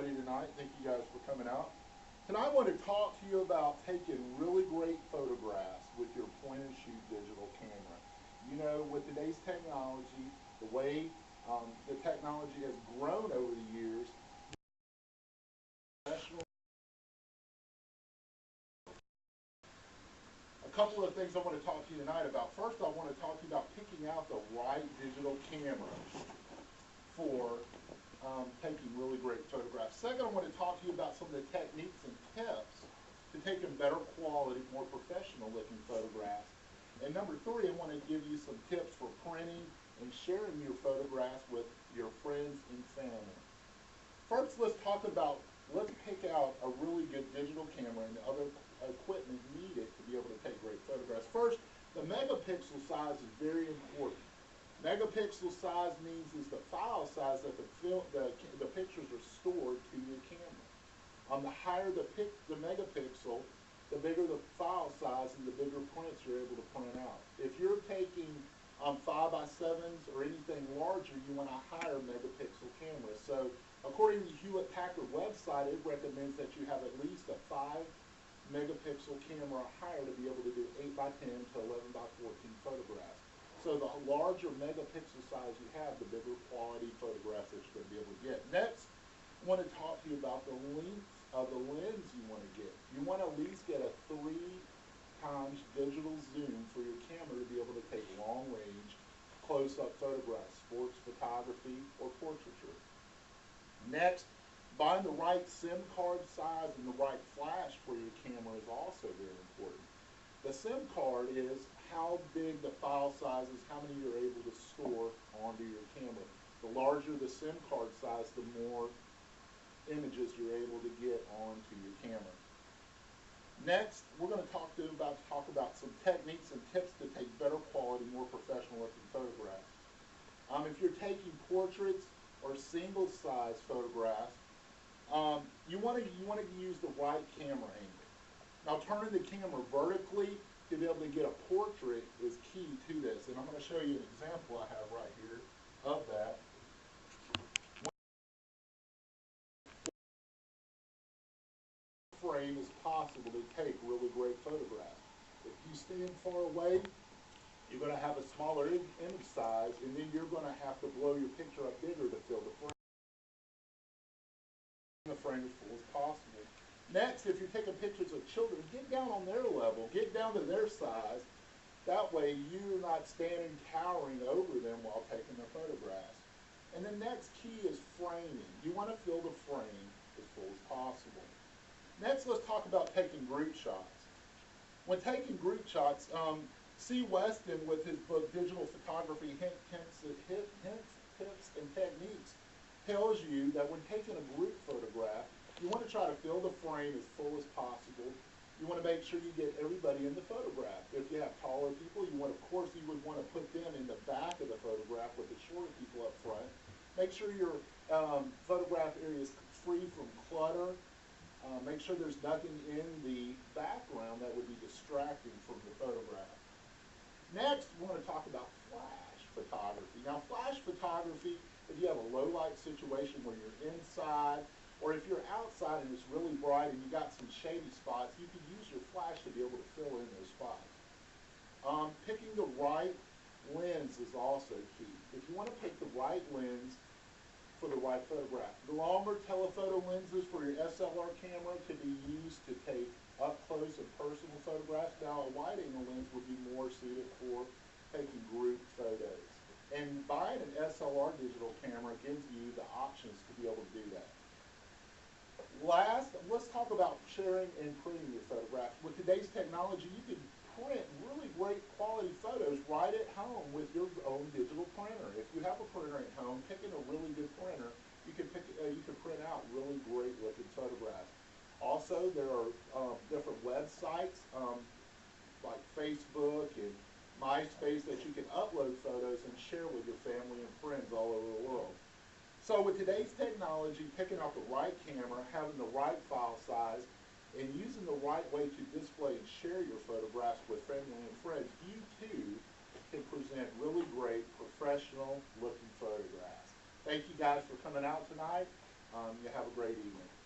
everybody tonight. Thank you guys for coming out. Tonight I want to talk to you about taking really great photographs with your point and shoot digital camera. You know, with today's technology, the way the technology has grown over the years, a couple of things I want to talk to you tonight about. First, I want to talk to you about picking out the right digital camera for taking really great photographs. Second, I want to talk to you about some of the techniques and tips to taking better quality, more professional looking photographs. And number three, I want to give you some tips for printing and sharing your photographs with your friends and family. First, let's pick out a really good digital camera and the other equipment needed to be able to take great photographs. First, the megapixel size is very important. Megapixel size means is the file size that the pictures are stored to your camera. The higher the megapixel, the bigger the file size and the bigger prints you're able to print out. If you're taking 5x7s or anything larger, you want a higher megapixel camera. So according to the Hewlett-Packard website, it recommends that you have at least a 5 megapixel camera or higher to be able to do 8x10 to 11x14 photographs. So the larger megapixel size you have, the bigger quality photographs that you're going to be able to get. Next, I want to talk to you about the length of the lens you want to get. You want to at least get a 3x digital zoom for your camera to be able to take long-range, close-up photographs, sports photography, or portraiture. Next, buying the right SIM card size and the right flash for your camera is also very important. The SIM card is how big the file size is, how many you're able to store onto your camera. The larger the SIM card size, the more images you're able to get onto your camera. Next, we're going to talk about some techniques and tips to take better quality, more professional looking photographs. If you're taking portraits or single size photographs, you want to use the right camera angle. Now, turning the camera vertically to be able to get a portrait is key to this, and I'm going to show you an example I have right here of that. Frame is possible to take really great photographs. If you stand far away, you're going to have a smaller image size, and then you're going to have to blow your picture up bigger to fill the frame. The frame as full as possible. Next, if you're taking pictures of children, get down on their level, get down to their size. That way you're not standing towering over them while taking their photographs. And the next key is framing. You want to fill the frame as full as possible. Next, let's talk about taking group shots. When taking group shots, C. Weston, with his book Digital Photography Tips and Techniques, tells you that when taking a group photograph, you want to try to fill the frame as full as possible. You want to make sure you get everybody in the photograph. If you have taller people, you would want to put them in the back of the photograph with the shorter people up front. Make sure your photograph area is free from clutter. Make sure there's nothing in the background that would be distracting from the photograph. Next, we want to talk about flash photography. Now, flash photography, if you have a low light situation where you're inside, or if you're outside and it's really bright and you got some shady spots, you can use your flash to be able to fill in those spots. Picking the right lens is also key. If you want to pick the right lens for the right photograph. The longer telephoto lenses for your SLR camera could be used to take up-close and personal photographs. Now, a wide-angle lens would be more suited for taking group photos. And buying an SLR digital camera gives you the options to be able to do that. Last, let's talk about sharing and printing your photographs. With today's technology, you can print really great quality photos right at home with your own digital printer. If you have a printer at home, picking a really good printer, you can print out really great looking photographs. Also, there are different websites like Facebook and MySpace that you can upload photos and share with your family and friends all over the world. So with today's technology, picking out the right camera, having the right file size, and using the right way to display and share your photographs with family and friends, you too can present really great professional looking photographs. Thank you guys for coming out tonight. You have a great evening.